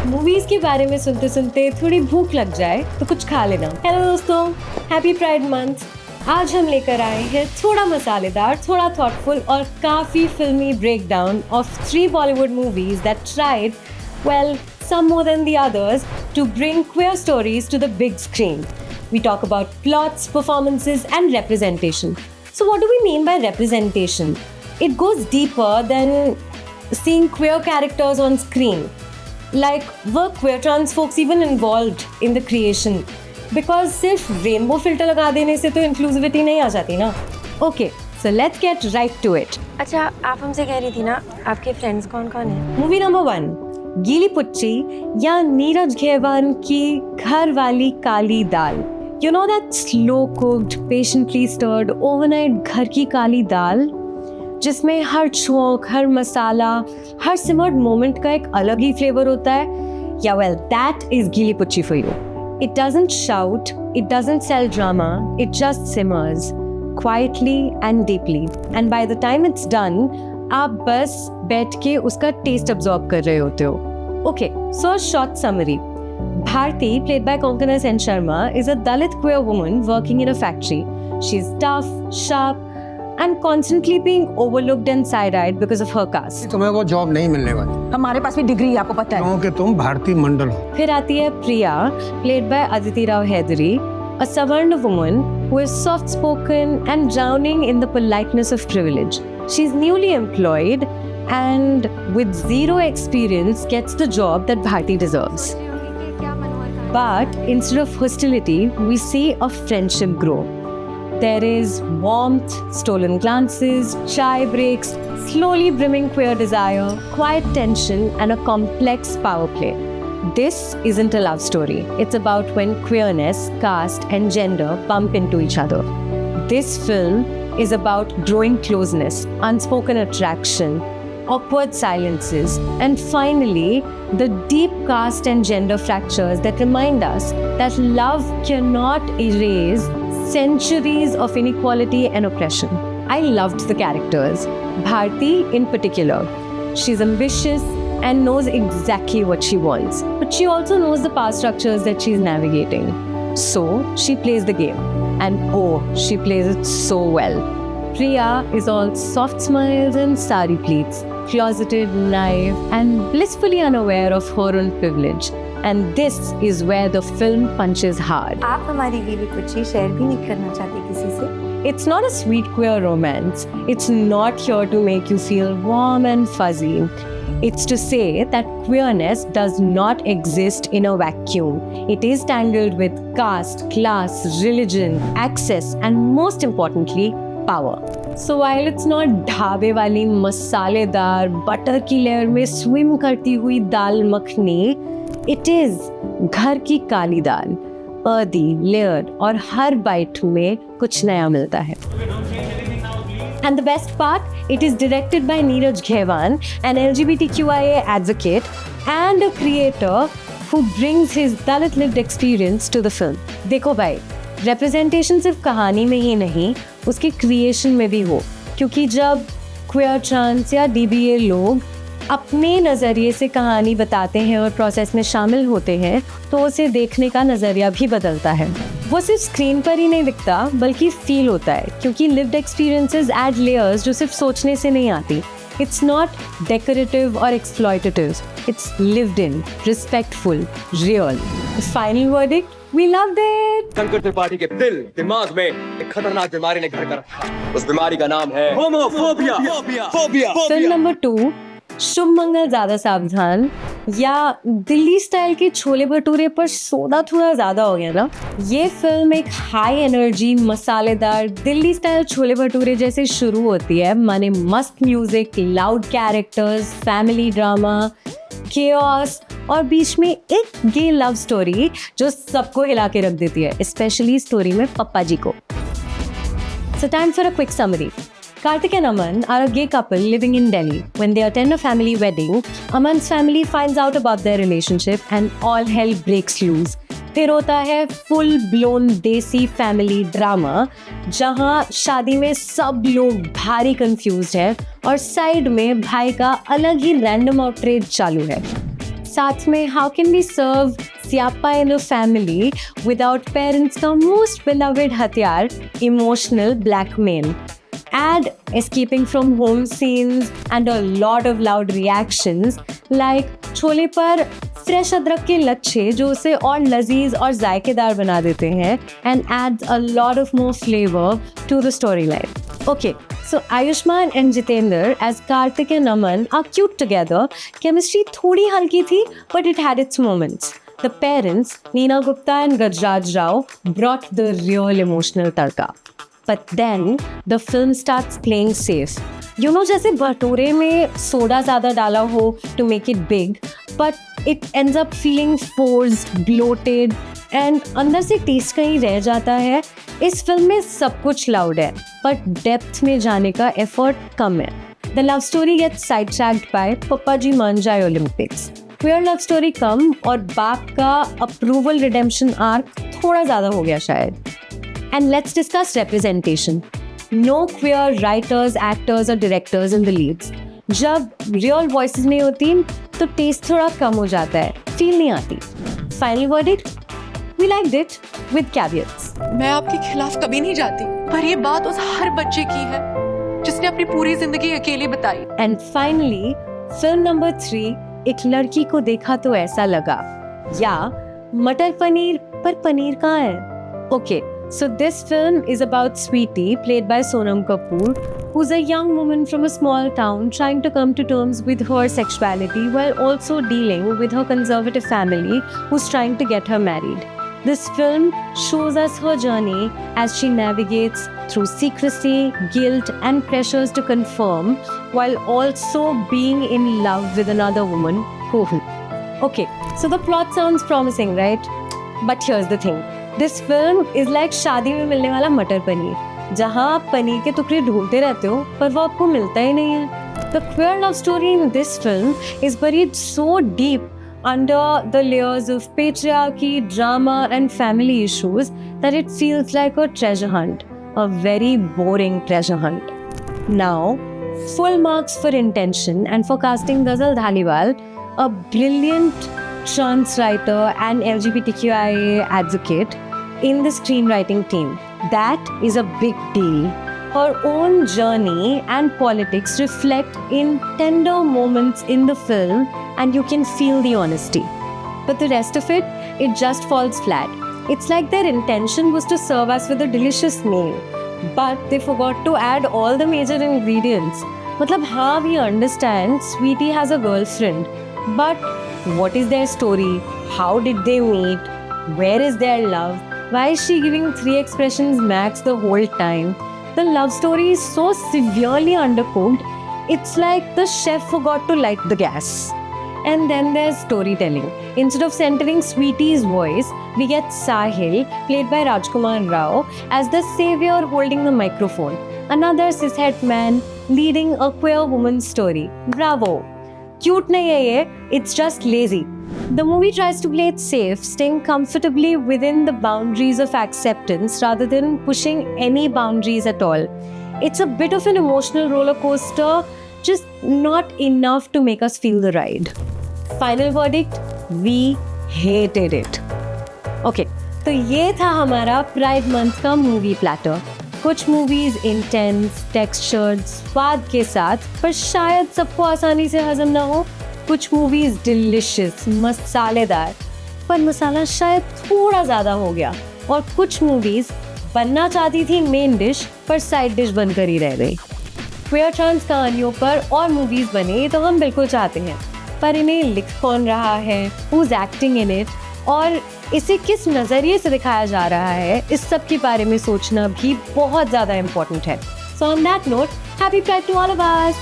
Movies के बारे में सुनते सुनते थोड़ी भूख लग जाए तो कुछ खा लेना। हेलो दोस्तों, हैप्पी प्राइड मंथ। आज हम लेकर आए हैं थोड़ा मसालेदार, थोड़ा थॉटफुल और काफी फिल्मी breakdown of 3 Bollywood movies that tried, well, some more than the others, to bring queer stories to the big screen. We talk about plots, performances and representation. So what do we mean by representation? It goes deeper than seeing queer characters on screen. Like, were queer trans folks even involved in the creation? Because सिर्फ rainbow filter लगा देने से तो inclusivity नहीं आ जाती ना। Okay, so let's get right to it. अच्छा, आप हमसे कह रही थी ना आपके फ्रेंड्स कौन कौन है? मूवी नंबर 1, गीली पुच्ची या नीरज घेवान की घर वाली काली दाल। You know that slow cooked, patiently stirred, overnight घर की काली दाल, जिसमें हर छोंक, हर मसाला, हर सिमर्ड मोमेंट का एक अलग ही फ्लेवर होता है। Yeah, well, that is गीली पुच्ची for you. It doesn't shout, it doesn't sell drama, it just simmers quietly and deeply. And by the time it's done, आप बस बैठ के उसका टेस्ट अब्सॉर्ब कर रहे होते हो। Okay, so a short summary. Bharti, played by Konkona Sen Sharma, is a Dalit queer woman working in a factory. She's tough, sharp, and constantly being overlooked and side-eyed because of her caste. तुम्हें वो job नहीं मिलने वाली। हमारे पास भी degree है, आपको पता है। क्योंकि तुम भारती मंडल हो। फिर आती है प्रिया, played by Aditi Rao Hedri, a Savarna woman who is soft-spoken and drowning in the politeness of privilege. She's newly employed and with zero experience gets the job that Bharti deserves. But instead of hostility, we see a friendship grow. There is warmth, stolen glances, chai breaks, slowly brimming queer desire, quiet tension, and a complex power play. This isn't a love story. It's about when queerness, caste, and gender bump into each other. This film is about growing closeness, unspoken attraction, awkward silences, and finally, the deep caste and gender fractures that remind us that love cannot erase centuries of inequality and oppression. I loved the characters. Bharti in particular. She's ambitious and knows exactly what she wants. But she also knows the power structures that she's navigating. So, she plays the game. And oh, she plays it so well. Priya is all soft smiles and sari pleats, closeted, naive, and blissfully unaware of her own privilege. And this is where the film punches hard. आप हमारी गीली पुच्ची share भी नहीं करना चाहती किसी से? It's not a sweet queer romance. It's not here to make you feel warm and fuzzy. It's to say that queerness does not exist in a vacuum. It is tangled with caste, class, religion, access, and most importantly, power. So while it's not ढाबे वाली मसालेदार butter की layer में swim करती हुई दाल makhani, it is घर की काली दाल, earthy, layered और हर बाइट में कुछ नया मिलता है। And the best part, it is directed by Neeraj Ghewan, an LGBTQIA advocate and a creator who brings his Dalit lived experience to the film. देखो भाई, representation सिर्फ कहानी में ही नहीं, उसके क्रिएशन में भी हो, क्योंकि जब क्वेयर ट्रांस या DBA लोग अपने नज़रिए से कहानी बताते हैं और प्रोसेस में शामिल होते हैं तो उसे देखने का नज़रिया भी बदलता है। वो सिर्फ स्क्रीन पर ही नहीं दिखता बल्कि फील होता है, क्योंकि लिव्ड एक्सपीरियंसेस ऐड लेयर्स जो सिर्फ सोचने से नहीं आती। इट्स नॉट डेकोरेटिव और exploitative, it's lived in, respectful, real. Final verdict, we loved it. Shankar Tripathi के दिल दिमाग में एक खतरनाक बीमारी ने घर कर रखा है। उस बीमारी का नाम है होमोफोबिया। फिल्म नंबर 2, शुभ मंगल ज़्यादा सावधान, या दिल्ली स्टाइल के छोले भटूरे पर सोदा थोड़ा ज़्यादा हो गया ना। ये फिल्म एक हाई एनर्जी मसालेदार दिल्ली स्टाइल छोले भटूरे जैसे शुरू होती है। माने मस्त music, loud characters, family drama, chaos और बीच में एक गे लव स्टोरी जो सबको हिला के रख देती है, स्पेशली स्टोरी में पप्पा जी को। So time for a quick summary. Karthik and Aman are a gay couple living in Delhi. When they attend a family wedding, Aman's family finds out about their relationship and all hell breaks loose. फिर होता है full blown देसी family drama, जहाँ शादी में सब लोग भारी कंफ्यूज्ड है और साइड में भाई का अलग ही रैंडम आउटरेज चालू है। साथ में how can we serve स्यापा in a family without parents का most beloved हथियार emotional blackmail. Add escaping from home scenes and a lot of loud reactions like chole पर फ्रेश अदरक के लच्छे जो उसे और लजीज और जायकेदार बना देते हैं and adds a lot of more flavor to the storyline. Okay, so Ayushmann and Jitendra as Karthik and Aman are cute together. Chemistry थोड़ी हल्की थी but it had its moments. The parents, Neena Gupta and Gajraj Rao, brought the real emotional tadka. But then the film starts playing safe. You know, जैसे भटूरे में soda ज़्यादा डाला हो to make it big, but it ends up feeling forced, bloated, and अंदर से test कहीं रह जाता है. इस फिल्म में सब कुछ लाउड है, but डेप्थ में जाने का एफर्ट कम है. The love story gets sidetracked by पप्पा जी मान जाए ओलंपिक्स. क्वियर लव स्टोरी कम और बाप का अप्रूवल रिडेम्पशन आर्क थोड़ा ज़्यादा हो गया शायद. And let's discuss representation. No queer writers, actors or directors in the leads. जब real voices नहीं होती तो taste थोड़ा कम हो जाता है, feel नहीं आती. Final verdict? We liked it with caveats. मैं आपके खिलाफ कभी नहीं जाती, पर ये बात उस हर बच्चे की है जिसने अपनी पूरी जिंदगी अकेले बिताई. And finally, film number 3, एक लड़की को देखा तो ऐसा लगा, या मटर पनीर पर पनीर कहाँ है? Okay. So this film is about Sweetie, played by Sonam Kapoor, who's a young woman from a small town trying to come to terms with her sexuality while also dealing with her conservative family who's trying to get her married. This film shows us her journey as she navigates through secrecy, guilt and pressures to conform while also being in love with another woman, Kohal. Okay, so the plot sounds promising, right? But here's the thing. This film is like शादी में मिलने वाला मटर पनीर, जहाँ आप पनीर के टुकड़े ढूंढते रहते हो पर वो आपको मिलता ही नहीं है. The queer love story in this film is buried so deep under the layers of patriarchy, drama and family issues that it feels like a treasure hunt, a very boring treasure hunt. Now, full marks for intention and for casting Ghazal Dhaliwal, a brilliant trans writer and LGBTQIA advocate in the screenwriting team. That is a big deal. Her own journey and politics reflect in tender moments in the film and you can feel the honesty. But the rest of it just falls flat. It's like their intention was to serve us with a delicious meal, but they forgot to add all the major ingredients. मतलब हाँ, we understand Sweetie has a girlfriend, but what is their story? How did they meet? Where is their love? Why is she giving 3 expressions max the whole time? The love story is so severely undercooked, it's like the chef forgot to light the gas. And then there's storytelling. Instead of centering Sweetie's voice, we get Sahil, played by Rajkumar Rao, as the savior holding the microphone. Another cishet man leading a queer woman's story. Bravo! Cute nahi hai ye, it's just lazy. The movie tries to play it safe, staying comfortably within the boundaries of acceptance rather than pushing any boundaries at all. It's a bit of an emotional roller coaster, just not enough to make us feel the ride. Final verdict, we hated it. Okay, तो ये था हमारा Pride Month का movie platter. कुछ movies intense, textured, स्वाद के साथ, पर शायद सबको आसानी से हजम ना हो. कुछ मूवीज डिलिशियस, मसालेदार, पर मसाला शायद थोड़ा ज़्यादा हो गया. और कुछ मूवीज बनना चाहती थी मेन डिश, पर साइड डिश बनकर ही रह गई. क्वेयर ट्रांस कहानियों पर और मूवीज बने तो हम बिल्कुल चाहते हैं, पर इन्हें लिख कौन रहा है, हुज एक्टिंग इन इट, और इसे किस नज़रिए से दिखाया जा रहा है, इस सब के बारे में सोचना भी बहुत ज़्यादा इम्पोर्टेंट है. So on that note, happy pride to all of us.